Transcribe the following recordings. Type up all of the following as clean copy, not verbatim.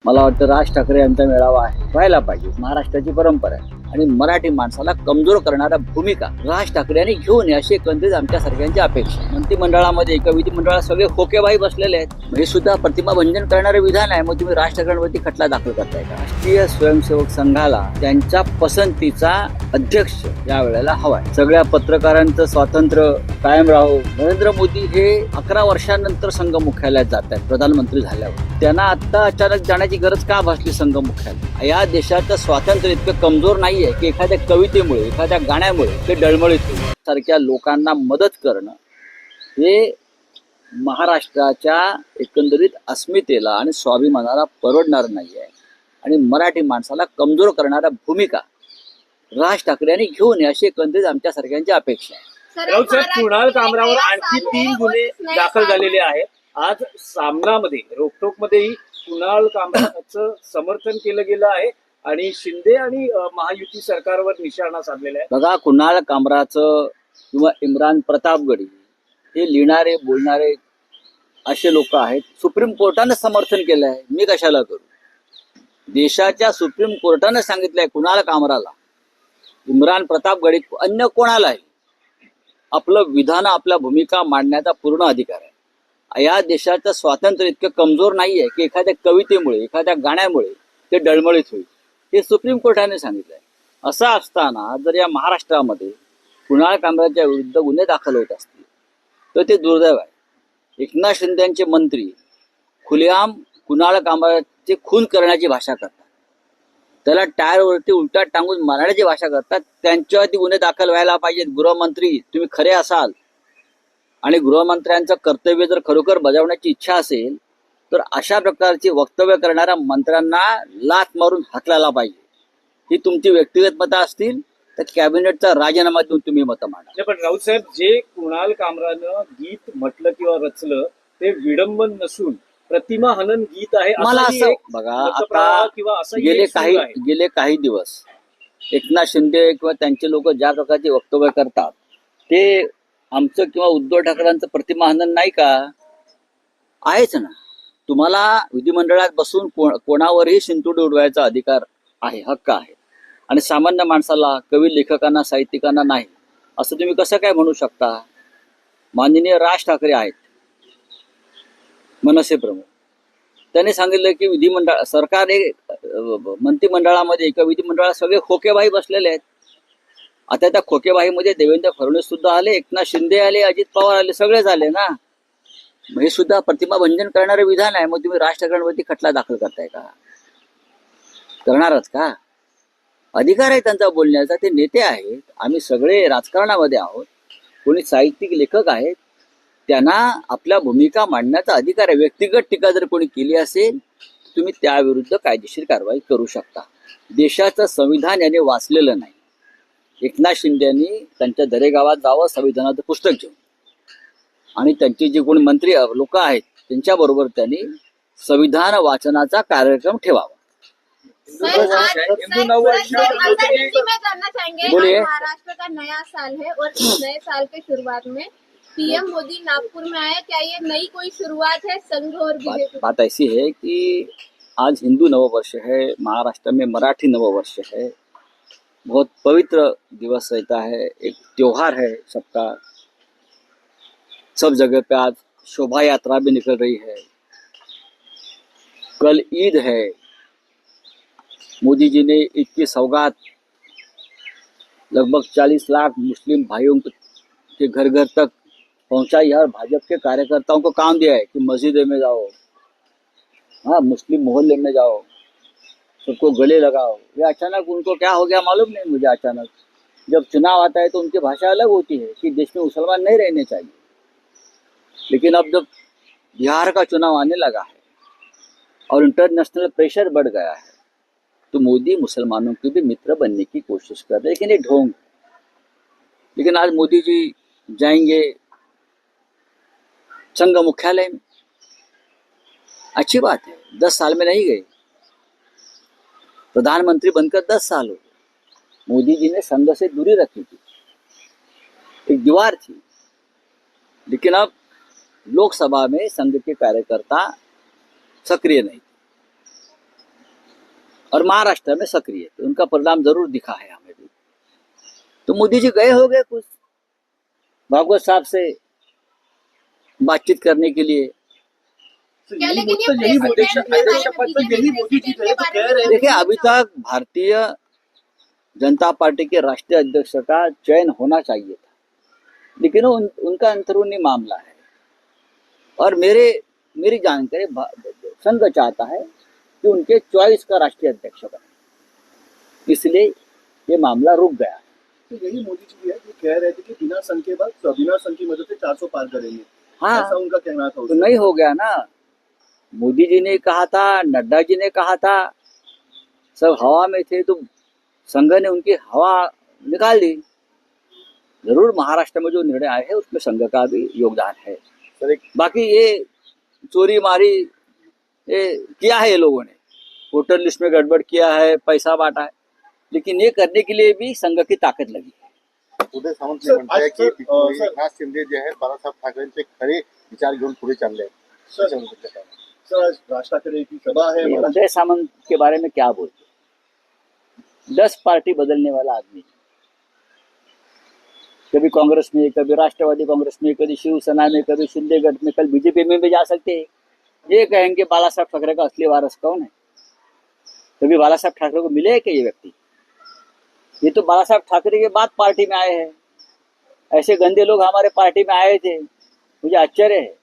मला वाटतं राज ठाकरे यांचा मेळावा आहे, व्हायला पाहिजे. महाराष्ट्राची परंपरा आहे आणि मराठी माणसाला कमजोर करणाऱ्या भूमिका राज ठाकरे यांनी घेऊ नये अशी एकंदरीत आमच्या सर्वांची अपेक्षा. मंत्रिमंडळामध्ये एका विधिमंडळात सगळे खोकेबाई बसलेले आहेत. हे सुद्धा प्रतिमाभंजन करणारे विधान आहे. मग तुम्ही राज ठाकरेंवरती खटला दाखल करताय का? राष्ट्रीय स्वयंसेवक संघाला त्यांच्या पसंतीचा अध्यक्ष या वेळेला हवाय. सगळ्या पत्रकारांचं स्वातंत्र्य कायम राहो. नरेंद्र मोदी हे 11 वर्षांनंतर संघ मुख्यालयात जात आहेत प्रधानमंत्री झाल्यावर. त्यांना आता अचानक जाण्याची गरज का भासली संघ मुख्यालय? या देशाचं स्वातंत्र्य इतकं कमजोर नाहीये की एखाद्या कवितेमुळे एखाद्या गाण्यामुळे ते डळमळीत होईल. सारख्या लोकांना मदत करणं हे महाराष्ट्राच्या एकंदरीत अस्मितेला आणि स्वाभिमानाला परवडणार नाहीये आणि मराठी माणसाला कमजोर करणाऱ्या भूमिका राज ठाकरे यांनी घेऊ नये अशी एकंदरीत आमच्या सर्वांची अपेक्षा आहे. कुणाल कामरावर आणखी 3 गुन्हे दाखल झालेले आहेत. आज सामनामध्ये रोकटोकमध्येही कुणाल कामराचं समर्थन केलं गेलं आहे आणि शिंदे आणि महायुती सरकारवर निशाणा साधलेला आहे. बघा, कुणाल कामराचं किंवा इम्रान प्रतापगडी हे लिहिणारे बोलणारे असे लोक आहेत. सुप्रीम कोर्टानं समर्थन केलं आहे, मी कशाला करू? देशाच्या सुप्रीम कोर्टानं सांगितलंय कुणाल कामराला, इम्रान प्रतापगडी, अन्य कोणालाही आपलं विधान आपल्या भूमिका मांडण्याचा पूर्ण अधिकार आहे. या देशाचं स्वातंत्र्य इतकं कमजोर नाहीये की एखाद्या कवितेमुळे एखाद्या गाण्यामुळे ते डळमळीत होईल. हे सुप्रीम कोर्टाने सांगितलंय. असं असताना जर या महाराष्ट्रामध्ये कुणाल कामराच्या विरुद्ध गुन्हे दाखल होत असतील तर ते दुर्दैव आहे. एकनाथ शिंदेचे मंत्री खुलेआम कुणाल कामराचे खून करण्याची भाषा करतात, त्याला टायरवरती उलटा टांगून मारण्याची भाषा करतात. त्यांच्यावरती गुन्हे दाखल व्हायला पाहिजेत. गृहमंत्री तुम्ही खरे असाल आणि गृहमंत्र्यांचं कर्तव्य जर खरोखर बजावण्याची इच्छा असेल तर अशा प्रकारची वक्तव्य करणाऱ्या मंत्र्यांना लाथ मारून हाकलायला पाहिजे. ही तुमची व्यक्तिगत मतं असतील तर कॅबिनेटचा राजीनामा देऊन तुम्ही मतं मांडा. पण राऊत साहेब, जे कुणाल कामरानं गीत म्हटलं किंवा रचलं ते विडंबन नसून प्रतिमा हनन गीत आहे. मला असं बघा, आता गेले काही दिवस एकनाथ शिंदे किंवा त्यांचे लोक ज्या प्रकारचे वक्तव्य करतात ते आमचं किंवा उद्धव ठाकरेंचं प्रतिमा हनन नाही का? आहेच ना. तुम्हाला विधिमंडळात बसून कोणावरही शिंतोडे उडवायचा अधिकार आहे, हक्क आहे. आणि सामान्य माणसाला, कवी लेखकांना, साहित्यिकांना नाही, असं तुम्ही कसं काय म्हणू शकता? माननीय राज ठाकरे आहेत मनसे प्रमुख, त्यांनी सांगितलं की विधिमंडळ सरकार मंत्रिमंडळामध्ये एका विधिमंडळात सगळे खोकेबाई बसलेले आहेत. आता त्या खोकेबाईमध्ये देवेंद्र फडणवीस सुद्धा आले, एकनाथ शिंदे आले, अजित पवार आले, सगळेच आले ना. हे सुद्धा प्रतिमाभंजन करणारे विधान आहे. मग तुम्ही राज ठाकरेंवरती खटला दाखल करताय का? करणारच का? अधिकार आहे त्यांचा बोलण्याचा. ते नेते आहेत, आम्ही सगळे राजकारणामध्ये आहोत. कोणी साहित्यिक लेखक आहेत, त्यांना आपल्या भूमिका मांडण्याचा अधिकार आहे. व्यक्तिगत टीका जर कोणी केली असेल तुम्ही त्याविरुद्ध कायदेशीर कारवाई करू शकता. देशाचं संविधान याने वाचलेलं नाही. एकनाथ शिंदे यांनी त्यांच्या दरेगावात जावं, संविधानाचं पुस्तक घेऊन, आणि त्यांचे जे कोणी मंत्री लोक आहेत त्यांच्याबरोबर त्यांनी संविधान वाचनाचा कार्यक्रम ठेवावा. बोलिए. महाराष्ट्र का नया साल है और इस नए साल के शुरुआत में पीएम मोदी नागपुर में आए, क्या ये नई कोई शुरुआत है संघ और बीजेपी? बात ऐसी है कि आज हिंदू नववर्ष है, महाराष्ट्र में मराठी नववर्ष है. बहुत पवित्र दिवस रहता है, एक त्योहार है सबका. सब जगह पे आज शोभा यात्रा भी निकल रही है. कल ईद है. मोदी जी ने ईद की सौगात लगभग 40 लाख मुस्लिम भाइयों के घर घर तक पहुंचाई है और भाजपा के कार्यकर्ताओं को काम दिया है कि मस्जिदों में जाओ, हाँ, मुस्लिम मोहल्ले में जाओ, सबको गले लगाओ. ये अचानक उनको क्या हो गया मालूम नहीं मुझे. अचानक जब चुनाव आता है तो उनकी भाषा अलग होती है कि देश में मुसलमान नहीं रहने चाहिए. लेकिन अब जब बिहार का चुनाव आने लगा है और इंटरनेशनल प्रेशर बढ़ गया है तो मोदी मुसलमानों के भी मित्र बनने की कोशिश कर रहे हैं. लेकिन ये ढोंग. लेकिन आज मोदी जी जाएंगे संघ मुख्यालय में, अच्छी बात है. 10 साल में नहीं गए, प्रधानमंत्री बनकर 10 साल हो गए. मोदी जी ने संघ से दूरी रखी थी, एक दीवार थी. लेकिन अब लोकसभा में संघ के कार्यकर्ता सक्रिय नहीं. और महाराष्ट्र में सक्रिय थे, उनका परिणाम जरूर दिखा है हमें भी। तो मोदी जी गए हो गए कुछ भागवत साहब से बातचीत करने के लिए। क्या लेकिन ये प्रेसिडेंट के बारे में, बीजेपी प्रेसिडेंट के बारे में देखिए, अभी तक भारतीय जनता पार्टी के राष्ट्रीय अध्यक्ष का चयन होना चाहिए था, लेकिन उनका अंतरूनी मामला है और मेरी जानकारी संघ चाहता है कि उनके चॉइस का राष्ट्रीय अध्यक्ष बने, इसलिए ये मामला रुक गया। तो यही मोदी जी है जो कह रहे थे कि बिना संघ के बाद बिना संघ की मदद से 400 पार करेंगे। हाँ, ऐसा उनका कहना था। तो नहीं हो गया ना। मोदी जी ने कहा था, नड्डा जी ने कहा था, सब हवा में थे, तो संघ ने उनकी हवा निकाल दी। जरूर महाराष्ट्र में जो निर्णय आए हैं उसमें संघ का भी योगदान है। बाकी ये चोरी मारी ये किया है ये लोगों ने, वोटर लिस्ट में गड़बड़ किया है, पैसा बांटा है, लेकिन ये करने के लिए भी संघ की ताकद लगी है। उदय सामंत ने म्हणताय की एकनाथ शिंदे जे आहेत बाळासाहेब ठाकरेंचे खरे विचार घेऊन पुढे चालले आहेत। सर आज राज ठाकरे की सभा है। उदय सामंत के बारे में क्या बोलते, 10 पार्टी बदलने वाला आदमी, कभी कांग्रेस में, कभी राष्ट्रवादी कांग्रेस में, कभी शिवसेना में, कभी शिंदे गठ में, कल बीजेपी में भी जा सकते हैं। ये कहेंगे बाला साहब ठाकरे का असली वारस कौन है? कभी बाला साहब ठाकरे को मिले है क्या ये व्यक्ति? ये तो बाला साहब ठाकरे के बाद पार्टी में आए हैं। ऐसे गंदे लोग हमारे पार्टी में आए थे, मुझे आश्चर्य है।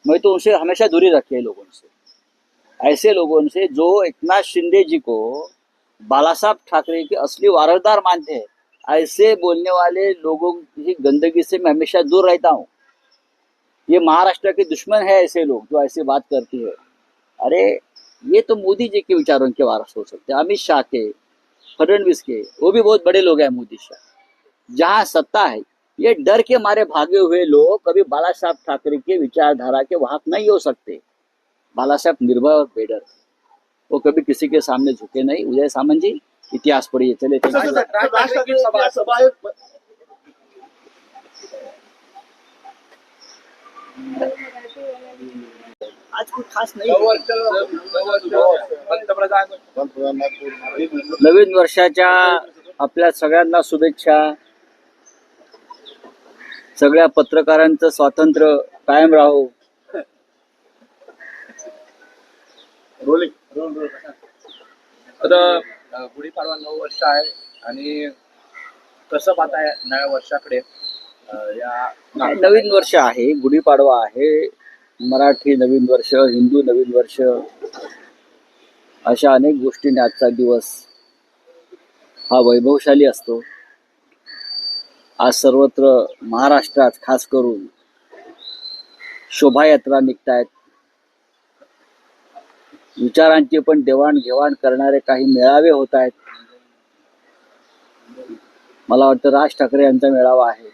मैं तो उनसे हमेशा दूरी रखी है, लोगों से, ऐसे लोगों से जो एकनाथ शिंदे जी को बाला साहब ठाकरे के असली वारसदार मानते हैं, ऐसे बोलने वाले लोगों की गंदगी से मैं हमेशा दूर रहता हूँ। ये महाराष्ट्र के दुश्मन है ऐसे लोग जो ऐसी बात करती है। अरे ये तो मोदी जी के विचारों के वारस हो सकते हैं, अमित शाह के, फडणवीस के, वो भी बहुत बड़े लोग हैं मोदी शाह। जहाँ सत्ता है, ये डर के मारे भागे हुए लोग कभी बाला साहब ठाकरे के विचारधारा के वाहक नहीं हो सकते। बाला साहब निर्भय और बेडर, वो कभी किसी के सामने झुके नहीं। उदय सामंत जी, इतिहास पढ़िए। चले राज ठाकरे की सभा है। आज कुछ खास नाही। नवीन वर्षाच्या आपल्या सगळ्यांना शुभेच्छा। सगळ्या पत्रकारांचं स्वातंत्र्य कायम राहो। आता गुढीपाडवा 9 वर्ष आहे आणि कसं पाहताय नव्या वर्षाकडे? नवीन वर्ष आहे, गुढीपाडवा आहे, मराठी नवीन वर्ष, हिंदू नवीन वर्ष, अशा अनेक गोष्टींनी आजचा दिवस हा वैभवशाली असतो। आज सर्वत्र महाराष्ट्रात खास करून शोभायात्रा निघतायत, विचारांची पण देवाणघेवाण करणारे काही मेळावे होत आहेत। मला वाटतं राज ठाकरे यांचा मेळावा आहे,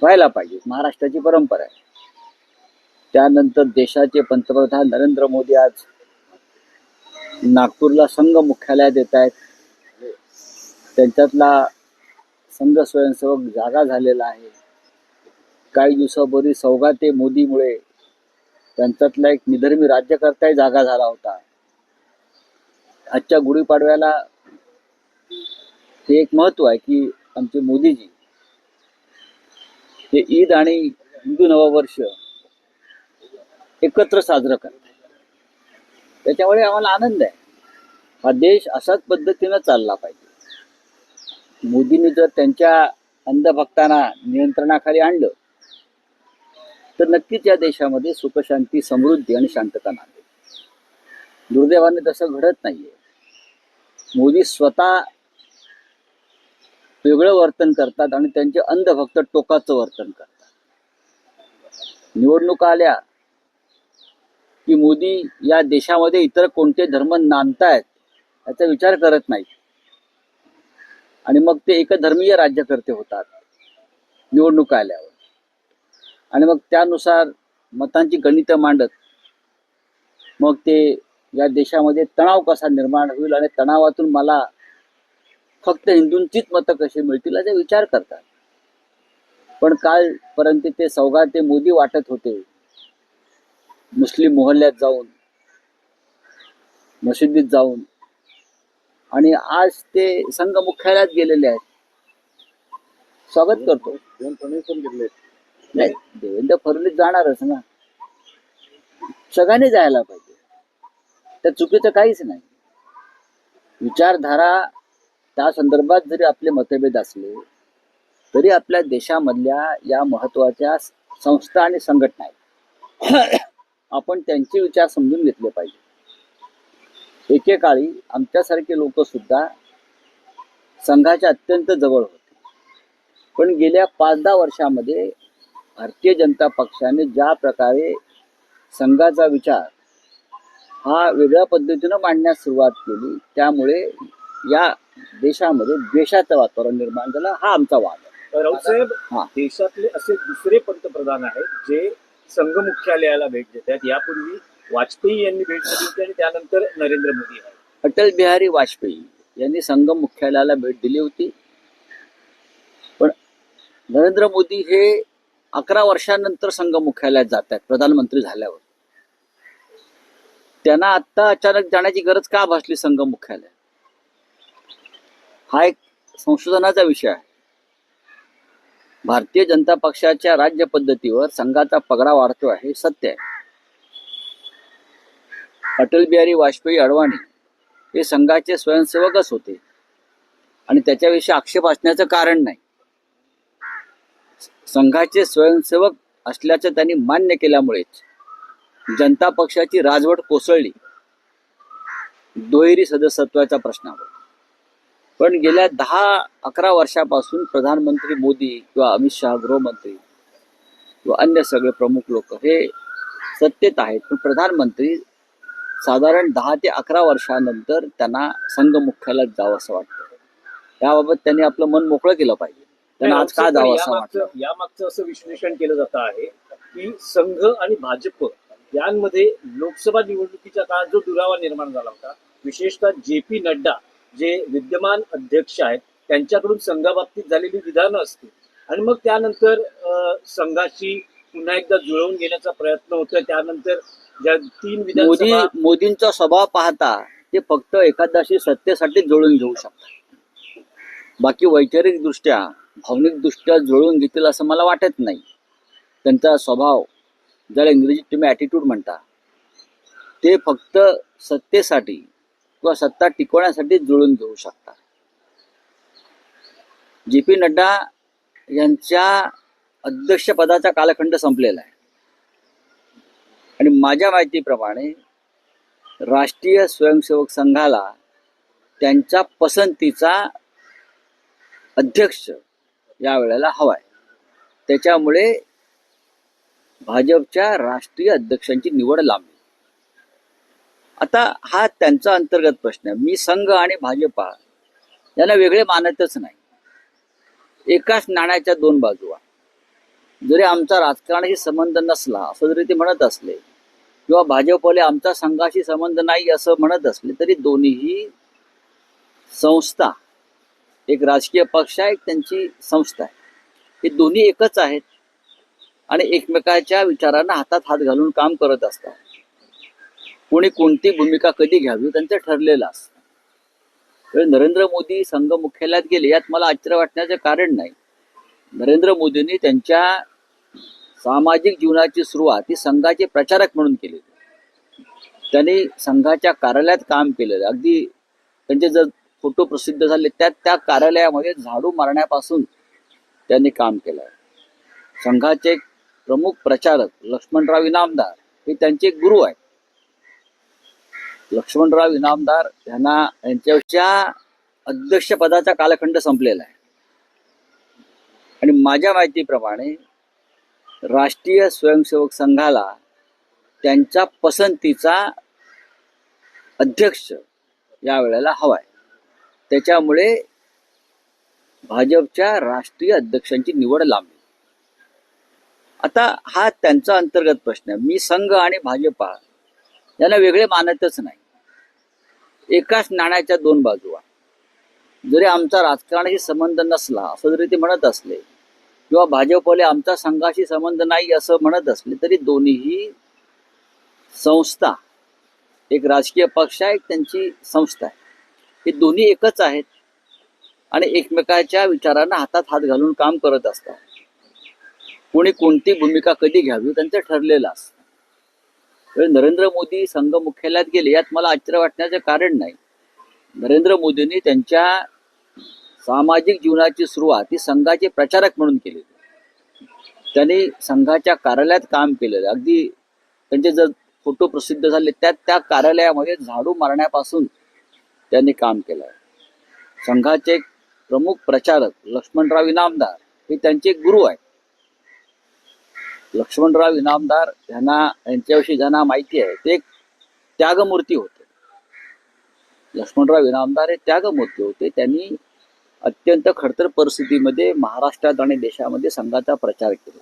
व्हायला पाहिजे, महाराष्ट्राची परंपरा आहे। त्यानंतर देशाचे पंतप्रधान नरेंद्र मोदी आज नागपूरला संघ मुख्यालयात येत आहेत। त्यांच्यातला संघ स्वयंसेवक जागा झालेला आहे। काही दिवसापूर्वी सौगाते मोदीमुळे त्यांच्यातला एक निधर्मी राज्यकर्ताही जागा झाला होता। आजच्या गुढीपाडव्याला हे एक महत्व आहे की आमचे मोदीजी हे ईद आणि हिंदू नववर्ष एकत्र साजरं करतात। त्याच्यामुळे आम्हाला आनंद आहे। हा देश अशाच पद्धतीनं चालला पाहिजे। मोदींनी जर त्यांच्या अंधभक्तांना नियंत्रणाखाली आणलं तर नक्कीच या देशामध्ये सुखशांती, समृद्धी आणि शांतता नांदेल। दुर्दैवाने तसं घडत नाहीये। मोदी स्वतः वेगळं वर्तन करतात आणि त्यांचे अंधभक्त टोकाचं वर्तन करतात। निवडणुका आल्या की मोदी या देशामध्ये इतर कोणते धर्म नांदतायत याचा विचार करत नाहीत आणि मग ते एकधर्मीय राज्यकर्ते होतात निवडणुका आल्यावर। आणि मग त्यानुसार मतांची गणितं मांडत मग ते या देशामध्ये तणाव कसा निर्माण होईल आणि तणावातून मला फक्त हिंदूंचीच मतं कशी मिळतील याचा विचार करतात। पण कालपर्यंत ते सौगाते मोदी वाटत होते मुस्लिम मोहल्ल्यात जाऊन मशिदीत जाऊन, आणि आज ते संघ मुख्यालयात गेलेले आहेत. स्वागत करतो. देवेंद्र फडणवीस पण गेले. नाही, देवेंद्र फडणवीस जाणारच ना, सगळ्यांनी जायला पाहिजे, त्या चुकीचं काहीच नाही. विचारधारा त्या संदर्भात जरी आपले मतभेद असले तरी आपल्या देशामधल्या या महत्वाच्या संस्था आणि संघटना आहेत, आपण त्यांचे विचार समजून घेतले पाहिजे. एकेकाळी आमच्यासारखे लोक सुद्धा संघाच्या अत्यंत जवळ होते, पण गेल्या 5-10 वर्षामध्ये भारतीय जनता पक्षाने ज्या प्रकारे संघाचा विचार हा वेगळ्या पद्धतीनं मांडण्यास सुरुवात केली, त्यामुळे या देशामध्ये द्वेषाचं वातावरण निर्माण झालं. हा आमचा वाद आहे. राऊत साहेब, हा. देशातले असे दुसरे पंतप्रधान आहेत जे संघ मुख्यालयाला भेट देतात. यापूर्वी वाजपेयी यांनी भेट दिली होती आणि त्यानंतर नरेंद्र मोदी आहेत. अटल बिहारी वाजपेयी यांनी संघ मुख्यालयाला भेट दिली होती, पण नरेंद्र मोदी हे 11 वर्षांनंतर संघ मुख्यालयात जात आहेत प्रधानमंत्री झाल्यावर. त्यांना आत्ता अचानक जाण्याची गरज का भासली संघ मुख्यालय? हा एक संशोधनाचा विषय आहे. भारतीय जनता पक्षाच्या राज्य पद्धतीवर संघाचा पगडा वाढतो आहे, हे सत्य आहे. अटल बिहारी वाजपेयी अडवाणी हे संघाचे स्वयंसेवकच होते आणि त्याच्याविषयी आक्षेप असण्याचं कारण नाही. संघाचे स्वयंसेवक असल्याचं त्यांनी मान्य केल्यामुळेच जनता पक्षाची राजवट कोसळली दुहेरी सदस्यत्वाच्या प्रश्नावर. पण गेल्या 10-11 वर्षापासून प्रधानमंत्री मोदी किंवा अमित शहा गृहमंत्री किंवा अन्य सगळे प्रमुख लोक हे सत्तेत आहेत, पण प्रधानमंत्री साधारण 10 ते 11 वर्षानंतर त्यांना संघ मुख्यालयात जावं असं वाटतं. त्याबाबत त्यांनी आपलं मन मोकळं केलं पाहिजे. त्यांना आज का जावं असं वाटतं? यामागचं असं विश्लेषण केलं जात आहे की संघ आणि भाजप यांमध्ये लोकसभा निवडणुकीच्या काळात जो दुरावा निर्माण झाला होता, विशेषतः JP नड्डा जे विद्यमान अध्यक्ष आहेत त्यांच्याकडून संघाबाबतीत झालेली विधानं असतील आणि मग त्यानंतर संघाशी पुन्हा एकदा जुळवून घेण्याचा प्रयत्न होतोय. त्यानंतर ज्या 3 विधानसभा मोदींचा स्वभाव पाहता ते फक्त एखाद्याशी सत्तेसाठी जुळून घेऊ शकतात. बाकी वैचारिक दृष्ट्या भावनिक दृष्ट्या जुळवून घेतील असं मला वाटत नाही. त्यांचा स्वभाव, ज्याला इंग्रजीत तुम्ही ॲटिट्यूड म्हणता, ते फक्त सत्तेसाठी किंवा सत्ता टिकवण्यासाठी जुळून घेऊ शकतात. JP नड्डा यांच्या अध्यक्षपदाचा कालखंड संपलेला आहे आणि माझ्या माहितीप्रमाणे राष्ट्रीय स्वयंसेवक संघाला त्यांच्या पसंतीचा अध्यक्ष या वेळेला हवाय. त्याच्यामुळे भाजपच्या राष्ट्रीय अध्यक्षांची निवड लांबली. आता हा त्यांचा अंतर्गत प्रश्न आहे. मी संघ आणि भाजपा यांना वेगळे मानतच नाही. एकाच नाण्याच्या 2 बाजू आहेत. जरी आमचा राजकारणाशी संबंध नसला असं जरी ते म्हणत असले किंवा भाजपवाले आमचा संघाशी संबंध नाही असं म्हणत असले, तरी दोन्हीही संस्था, एक राजकीय पक्ष आहे, एक त्यांची संस्था आहे, हे दोन्ही एकच आहेत आणि एकमेकाच्या विचारांना हातात हात घालून काम करत असतात. कोणी कोणती भूमिका कधी घ्यावी त्यांचं ठरलेलं असतं. तर नरेंद्र मोदी संघ मुख्यालयात गेले यात मला आश्चर्य वाटण्याचं कारण नाही. नरेंद्र मोदींनी त्यांच्या सामाजिक जीवनाची सुरुवात ही संघाचे प्रचारक म्हणून केली. त्यांनी संघाच्या कार्यालयात काम केलेलं. अगदी त्यांचे जर फोटो प्रसिद्ध झाले त्या कार्यालयामध्ये झाडू मारण्यापासून त्यांनी काम केलं. संघाचे प्रमुख प्रचारक लक्ष्मणराव इनामदार हे त्यांचे गुरु आहेत. लक्ष्मणराव इनामदार यांच्या अध्यक्षपदाचा कालखंड संपलेला आहे आणि माझ्या माहितीप्रमाणे राष्ट्रीय स्वयंसेवक संघाला त्यांच्या पसंतीचा अध्यक्ष या वेळेला हवाय. त्याच्यामुळे भाजपच्या राष्ट्रीय अध्यक्षांची निवड लांबली. आता हा त्यांचा अंतर्गत प्रश्न आहे. मी संघ आणि भाजपा यांना वेगळे मानतच नाही. एकाच नाण्याच्या 2 बाजू आहेत. जरी आमचा राजकारणाशी संबंध नसला असं जरी ते म्हणत असले किंवा भाजपवाले आमचा संघाशी संबंध नाही असं म्हणत असले, तरी दोन्हीही संस्था, एक राजकीय पक्ष आहे, एक त्यांची संस्था आहे. हे दोन्ही एकच आहेत आणि एकमेकाच्या विचारांना हातात हात घालून काम करत असतात. कोणी कोणती भूमिका कधी घ्यावी त्यांचं ठरलेलं असतं. तर नरेंद्र मोदी संघ मुख्यालयात गेले यात मला आश्चर्य वाटण्याचं कारण नाही. नरेंद्र मोदींनी त्यांच्या सामाजिक जीवनाची सुरुवात ही संघाचे प्रचारक म्हणून केली. त्यांनी संघाच्या कार्यालयात काम केलेलं. अगदी त्यांचे जर फोटो प्रसिद्ध झाले त्या कार्यालयामध्ये झाडू मारण्यापासून त्यांनी काम केलं. संघाचे प्रमुख प्रचारक लक्ष्मणराव इनामदार हे त्यांचे गुरु आहेत. लक्ष्मणराव इनामदार यांच्याविषयी ज्यांना माहिती आहे ते एक त्यागमूर्ती होते. लक्ष्मणराव इनामदार हे त्यागमूर्ती होते. त्यांनी अत्यंत खडतर परिस्थितीमध्ये महाराष्ट्रात आणि देशामध्ये संघाचा प्रचार केला.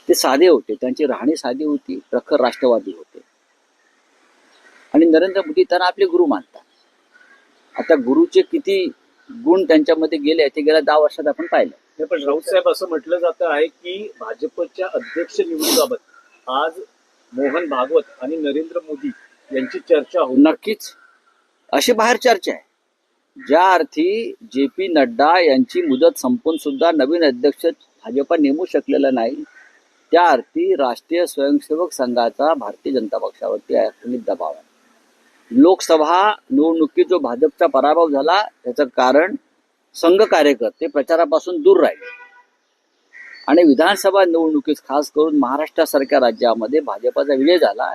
ते साधे होते, त्यांची राहणी साधी होती, प्रखर राष्ट्रवादी होते आणि नरेंद्र मोदी त्यांना आपले गुरु मानतात. आता गुरुचे किती गुण त्यांच्यामध्ये गेले ते गेल्या 10 वर्षात आपण पाहिलं. नाही, पण राऊत साहेब असं म्हटलं जातं आहे की भाजपच्या अध्यक्ष निवडीबाबत आज मोहन भागवत आणि नरेंद्र मोदी यांची चर्चा होईल. नक्कीच अशी बाहेर चर्चा आहे. ज्या अर्थी JP नड्डा यांची मुदत संपून सुद्धा नवीन अध्यक्ष भाजपा नेमू शकलेला नाही, त्या अर्थी राष्ट्रीय स्वयंसेवक संघाचा भारतीय जनता पक्षावरती अखंडित दबाव आहे. लोकसभा निवडणुकीत जो भाजपचा पराभव झाला त्याचं कारण संघ कार्यकर्ते प्रचारापासून दूर राहिले आणि विधानसभा निवडणुकीत खास करून महाराष्ट्रासारख्या राज्यामध्ये भाजपाचा विजय झाला.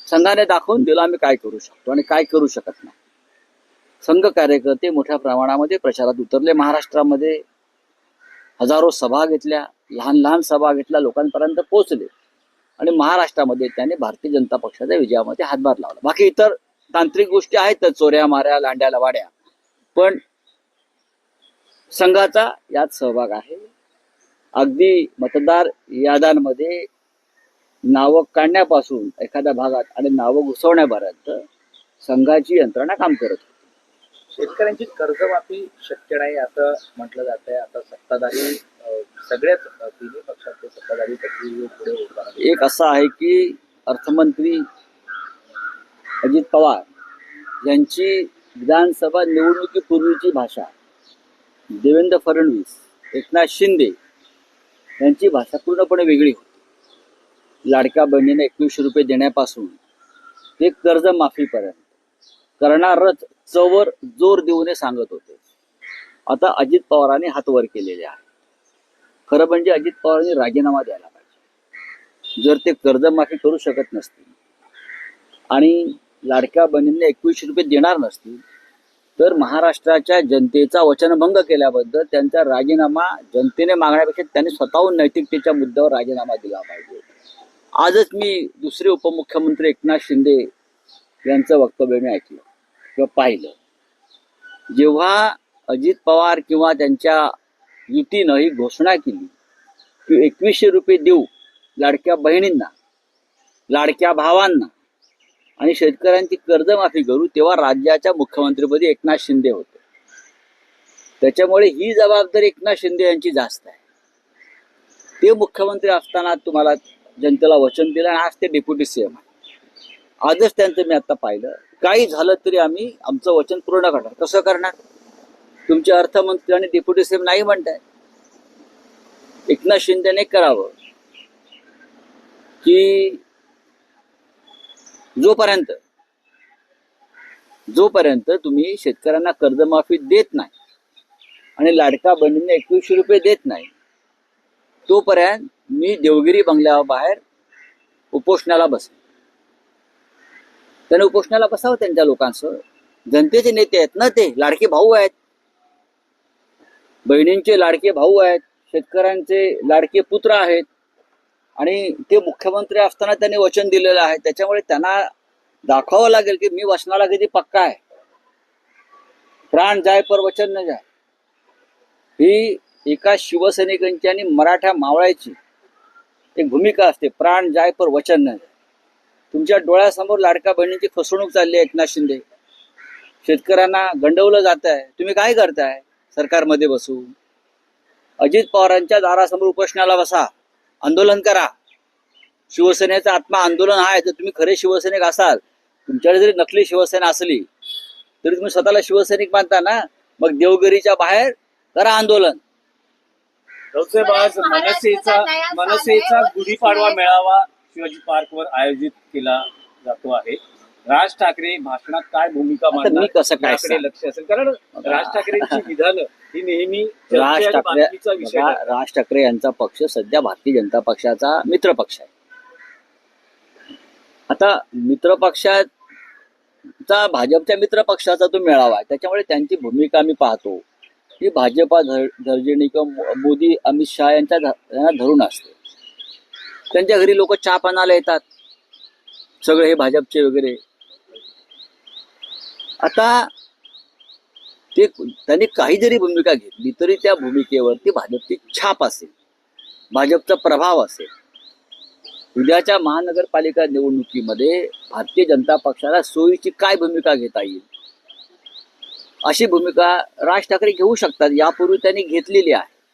संघाने दाखवून दिला आम्ही काय करू शकतो आणि काय करू शकत नाही. संघ कार्यकर्ते मोठ्या प्रमाणामध्ये प्रचारात उतरले. महाराष्ट्रामध्ये हजारो सभा घेतल्या, लहान लहान सभा घेतल्या, लोकांपर्यंत पोहोचले आणि महाराष्ट्रामध्ये त्याने भारतीय जनता पक्षाच्या विजयामध्ये हातभार लावला. बाकी इतर तांत्रिक गोष्टी आहेत, चोऱ्या माऱ्या लांड्या लवाड्या, पण संघाचा यात सहभाग आहे. अगदी मतदार याद्यांमध्ये नावं काढण्यापासून एखाद्या भागात आणि नावं घुसवण्यापर्यंत संघाची यंत्रणा काम करत होती. शेतकऱ्यांची कर्जमाफी शक्य नाही असं म्हटलं जात आहे. आता सत्ताधारी सगळ्याच तिन्ही पक्षाचे सत्ताधारी त्याची पुढे होत आहेत. एक असं आहे की अर्थमंत्री अजित पवार यांची विधानसभा निवडणुकीपूर्वीची भाषा, देवेंद्र फडणवीस, एकनाथ शिंदे यांची भाषा पूर्णपणे वेगळी होती. लाडक्या बहिणीने 2100 रुपये देण्यापासून ते कर्जमाफीपर्यंत करणारच चवर जोर देऊन सांगत होते. आता अजित पवारांनी हात वर केलेले आहे. खरं म्हणजे अजित पवारांनी राजीनामा द्यायला पाहिजे. जर ते कर्जमाफी करू शकत नसतील आणि लाडक्या बहिणींना 2100 रुपये देणार नसतील तर महाराष्ट्राच्या जनतेचा वचनभंग केल्याबद्दल त्यांचा राजीनामा जनतेने मागण्यापेक्षा त्यांनी स्वतःहून नैतिकतेच्या मुद्द्यावर राजीनामा दिला पाहिजे. आजच मी दुसरे उपमुख्यमंत्री एकनाथ शिंदे यांचं वक्तव्य मी ऐकलं किंवा पाहिलं. जेव्हा अजित पवार किंवा त्यांच्या युतीनं ही घोषणा केली की 2100 रुपये देऊ लाडक्या बहिणींना, लाडक्या भावांना आणि शेतकऱ्यांची कर्जमाफी करू, तेव्हा राज्याच्या मुख्यमंत्रीपदी एकनाथ शिंदे होते. त्याच्यामुळे ही जबाबदारी एकनाथ शिंदे यांची जास्त आहे. ते मुख्यमंत्री असताना तुम्हाला जनतेला वचन दिलं आणि आज ते डेप्युटी सीएम आहे. आजच त्यांचं मी आता पाहिलं, काही झालं तरी आम्ही आमचं वचन पूर्ण करणार. कसं करणार? तुमचे अर्थमंत्री आणि डेप्युटी सीएम नाही म्हणताय. एकनाथ शिंदेने करावं की जोपर्यंत तुम्ही शेतकऱ्यांना कर्जमाफी देत नाही आणि लाडका बहिणींना 2100 रुपये देत नाही तोपर्यंत मी देवगिरी बंगल्याबाहेर उपोषणाला बसेन. त्याने उपोषणाला बसावं त्यांच्या लोकांसह. जनतेचे नेते आहेत ना, ते लाडके भाऊ आहेत, बहिणींचे लाडके भाऊ आहेत, शेतकऱ्यांचे लाडके पुत्र आहेत आणि ते मुख्यमंत्री असताना त्यांनी वचन दिलेलं आहे. त्याच्यामुळे त्यांना दाखवावं लागेल की मी वचनाला किती पक्का आहे. प्राण जाय पर वचन न जाय ही एका शिवसैनिकांची आणि मराठा मावळ्याची एक भूमिका असते. प्राण जाय पर वचन न जाय. तुमच्या डोळ्यासमोर लाडका बहिणींची फसवणूक चालली आहे. एकनाथ शिंदे, शेतकऱ्यांना गंडवलं जात आहे. तुम्ही काय करताय? सरकारमध्ये बसून अजित पवारांच्या दारासमोर उपोषणाला बसा, आंदोलन करा. शिवसेनेचा आत्मा आंदोलन आहे. जर तुम्ही खरे शिवसैनिक असाल, तुमच्याकडे जरी नकली शिवसेना असली तरी तुम्ही स्वतःला शिवसैनिक मानता ना. मग देवगिरीच्या बाहेर करा आंदोलन. राऊतसाहेब, आज मनसेचा गुढीपाडवा मेळावा शिवाजी पार्कवर आयोजित केला जातो आहे. राज ठाकरे भाषणात काय भूमिका आता मांडणार मी कसं काय याकडे सांगू? लक्ष असेल, कारण राज ठाकरेंची विधानं ही नेहमी राज चर्चा आणि ठाकरे बातमीचा विषय बघा, ठरतात. राज ठाकरे यांचा पक्ष सध्या भारतीय जनता पक्षाचा मित्र पक्ष आहे. आता मित्र पक्षाचा भाजपच्या मित्र पक्षाचा तो मेळावा आहे, त्याच्यामुळे त्यांची भूमिका मी पाहतो ही भाजपा धर्जिणी किंवा मोदी अमित शहा यांना धरून असते. त्यांच्या घरी लोक चहा पानाला येतात, सगळे हे भाजपचे वगैरे. आता ते त्यांनी काही जरी भूमिका घेतली तरी त्या भूमिकेवरती भाजपची छाप असेल, भाजपचा प्रभाव असेल. उद्याच्या महानगरपालिका निवडणुकीमध्ये भारतीय जनता पक्षाला सोयीची काय भूमिका घेता येईल अशी भूमिका राज ठाकरे घेऊ शकतात. यापूर्वी त्यांनी घेतलेली आहे.